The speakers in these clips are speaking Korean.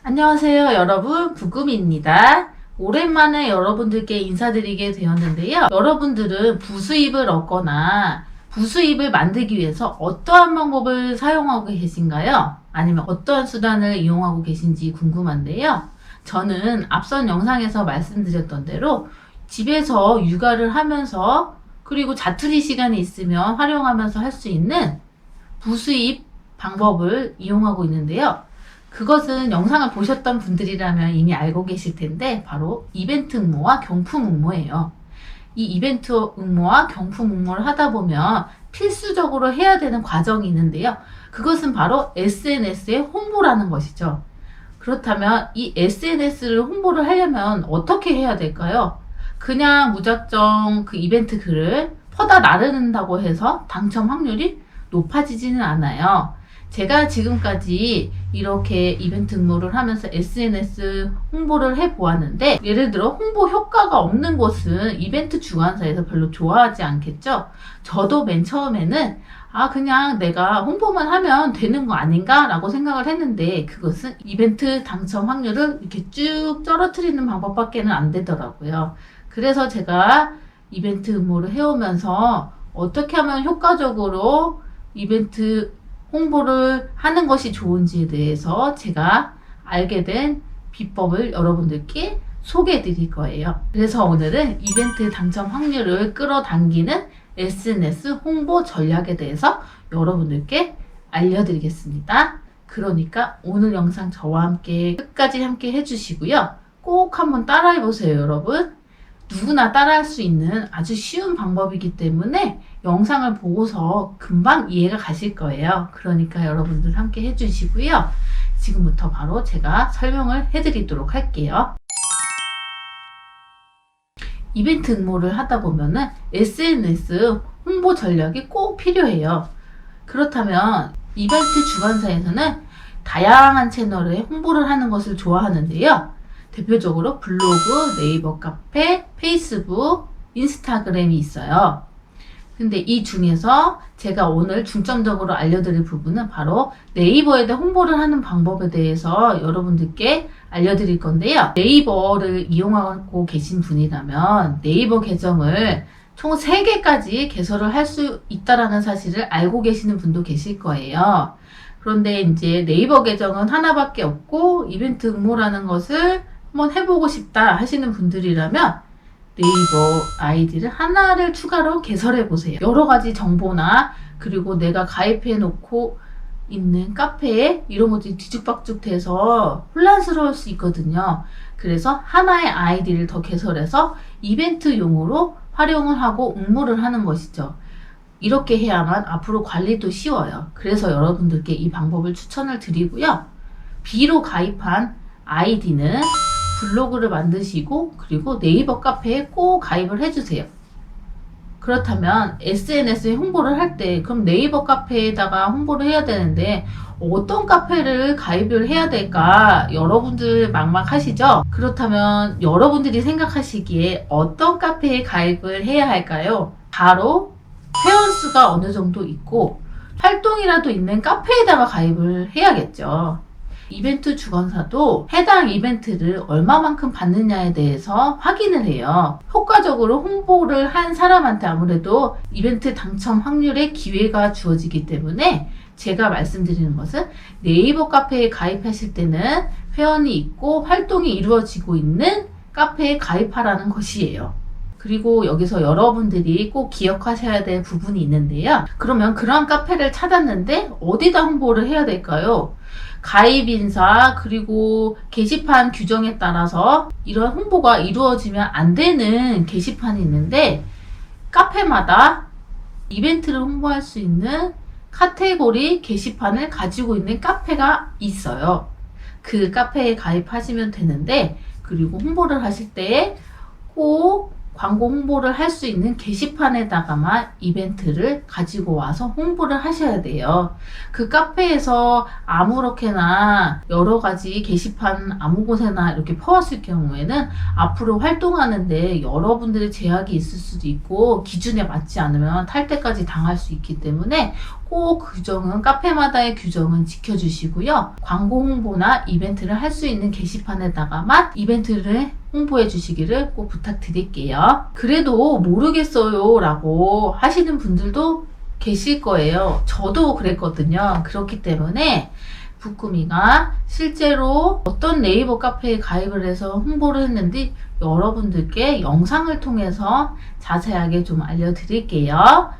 안녕하세요 여러분, 부금입니다. 오랜만에 여러분들께 인사드리게 되었는데요. 여러분들은 부수입을 얻거나 부수입을 만들기 위해서 어떠한 방법을 사용하고 계신가요? 아니면 어떠한 수단을 이용하고 계신지 궁금한데요. 저는 앞선 영상에서 말씀드렸던 대로 집에서 육아를 하면서 그리고 자투리 시간이 있으면 활용하면서 할 수 있는 부수입 방법을 이용하고 있는데요. 그것은 영상을 보셨던 분들이라면 이미 알고 계실 텐데 바로 이벤트 응모와 경품 응모예요. 이 이벤트 응모와 경품 응모를 하다 보면 필수적으로 해야 되는 과정이 있는데요. 그것은 바로 SNS의 홍보라는 것이죠. 그렇다면 이 SNS를 홍보를 하려면 어떻게 해야 될까요? 그냥 무작정 그 이벤트 글을 퍼다 나른다고 해서 당첨 확률이 높아지지는 않아요. 제가 지금까지 이렇게 이벤트 응모를 하면서 SNS 홍보를 해보았는데, 예를 들어 홍보 효과가 없는 곳은 이벤트 주관사에서 별로 좋아하지 않겠죠? 저도 맨 처음에는 그냥 내가 홍보만 하면 되는 거 아닌가? 라고 생각을 했는데, 그것은 이벤트 당첨 확률을 이렇게 쭉 떨어뜨리는 방법밖에는 안 되더라고요. 그래서 제가 이벤트 응모를 해오면서 어떻게 하면 효과적으로 이벤트 홍보를 하는 것이 좋은지에 대해서 제가 알게 된 비법을 여러분들께 소개해 드릴 거예요. 그래서 오늘은 이벤트 당첨 확률을 끌어당기는 SNS 홍보 전략에 대해서 여러분들께 알려드리겠습니다. 그러니까 오늘 영상 저와 함께 끝까지 함께 해주시고요. 꼭 한번 따라해 보세요, 여러분. 누구나 따라할 수 있는 아주 쉬운 방법이기 때문에 영상을 보고서 금방 이해가 가실 거예요. 그러니까 여러분들 함께 해주시고요. 지금부터 바로 제가 설명을 해드리도록 할게요. 이벤트 응모를 하다 보면은 SNS 홍보 전략이 꼭 필요해요. 그렇다면 이벤트 주관사에서는 다양한 채널에 홍보를 하는 것을 좋아하는데요. 대표적으로 블로그, 네이버 카페, 페이스북, 인스타그램이 있어요. 근데 이 중에서 제가 오늘 중점적으로 알려드릴 부분은 바로 네이버에 대해 홍보를 하는 방법에 대해서 여러분들께 알려드릴 건데요. 네이버를 이용하고 계신 분이라면 네이버 계정을 총 3개까지 개설을 할 수 있다는 사실을 알고 계시는 분도 계실 거예요. 그런데 이제 네이버 계정은 하나밖에 없고 이벤트 응모라는 것을 한번 해보고 싶다 하시는 분들이라면 네이버 아이디를 하나를 추가로 개설해 보세요. 여러 가지 정보나 그리고 내가 가입해 놓고 있는 카페에 이런 것들이 뒤죽박죽 돼서 혼란스러울 수 있거든요. 그래서 하나의 아이디를 더 개설해서 이벤트용으로 활용을 하고 응모를 하는 것이죠. 이렇게 해야만 앞으로 관리도 쉬워요. 그래서 여러분들께 이 방법을 추천을 드리고요. B로 가입한 아이디는 블로그를 만드시고 그리고 네이버 카페에 꼭 가입을 해주세요. 그렇다면 SNS에 홍보를 할 때 그럼 네이버 카페에다가 홍보를 해야 되는데 어떤 카페를 가입을 해야 될까? 여러분들 막막하시죠? 그렇다면 여러분들이 생각하시기에 어떤 카페에 가입을 해야 할까요? 바로 회원수가 어느 정도 있고 활동이라도 있는 카페에다가 가입을 해야겠죠. 이벤트 주관사도 해당 이벤트를 얼마만큼 받느냐에 대해서 확인을 해요. 효과적으로 홍보를 한 사람한테 아무래도 이벤트 당첨 확률의 기회가 주어지기 때문에 제가 말씀드리는 것은 네이버 카페에 가입하실 때는 회원이 있고 활동이 이루어지고 있는 카페에 가입하라는 것이에요. 그리고 여기서 여러분들이 꼭 기억하셔야 될 부분이 있는데요. 그러면 그런 카페를 찾았는데 어디다 홍보를 해야 될까요? 가입 인사 그리고 게시판 규정에 따라서 이런 홍보가 이루어지면 안 되는 게시판이 있는데 카페마다 이벤트를 홍보할 수 있는 카테고리 게시판을 가지고 있는 카페가 있어요. 그 카페에 가입하시면 되는데, 그리고 홍보를 하실 때 꼭 광고 홍보를 할 수 있는 게시판에다가만 이벤트를 가지고 와서 홍보를 하셔야 돼요. 그 카페에서 아무렇게나 여러 가지 게시판 아무 곳에나 이렇게 퍼왔을 경우에는 앞으로 활동하는데 여러분들의 제약이 있을 수도 있고 기준에 맞지 않으면 탈퇴까지 당할 수 있기 때문에 꼭 규정은 카페마다의 규정은 지켜주시고요. 광고 홍보나 이벤트를 할 수 있는 게시판에다가만 이벤트를 홍보해 주시기를 꼭 부탁드릴게요. 그래도 모르겠어요 라고 하시는 분들도 계실 거예요. 저도 그랬거든요. 그렇기 때문에 부꾸미가 실제로 어떤 네이버 카페에 가입을 해서 홍보를 했는지 여러분들께 영상을 통해서 자세하게 좀 알려드릴게요.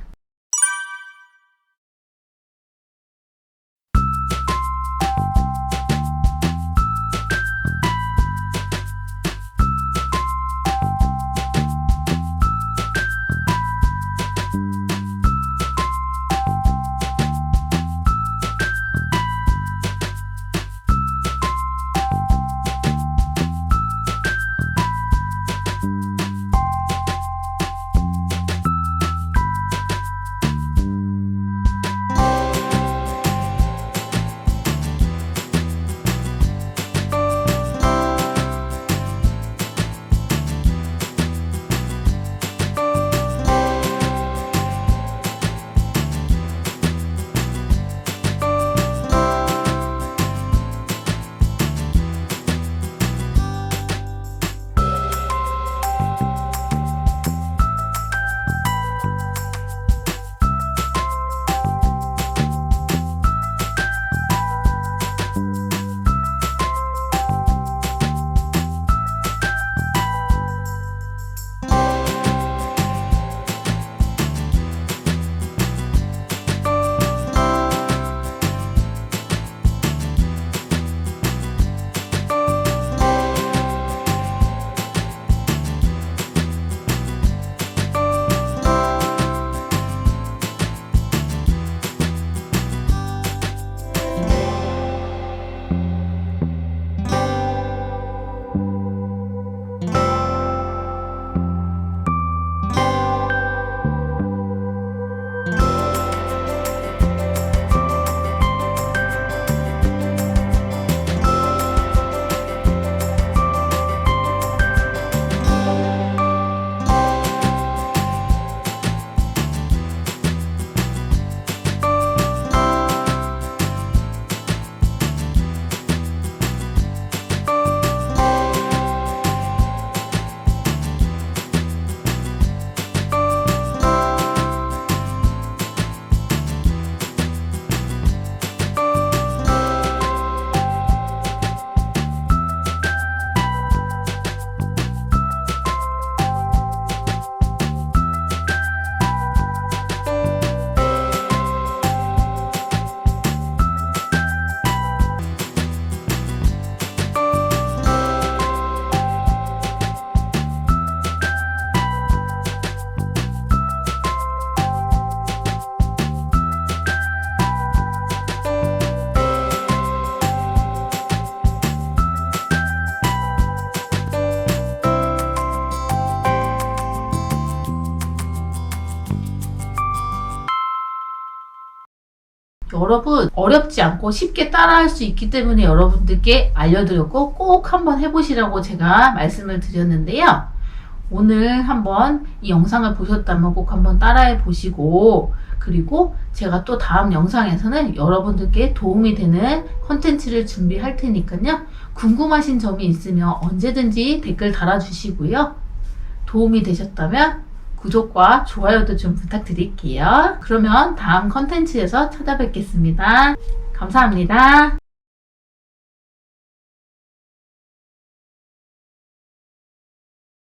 여러분 어렵지 않고 쉽게 따라할 수 있기 때문에 여러분들께 알려드렸고 꼭 한번 해보시라고 제가 말씀을 드렸는데요. 오늘 한번 이 영상을 보셨다면 꼭 한번 따라해 보시고, 그리고 제가 또 다음 영상에서는 여러분들께 도움이 되는 컨텐츠를 준비할 테니까요. 궁금하신 점이 있으면 언제든지 댓글 달아주시고요. 도움이 되셨다면 구독과 좋아요도 좀 부탁드릴게요. 그러면 다음 컨텐츠에서 찾아뵙겠습니다. 감사합니다.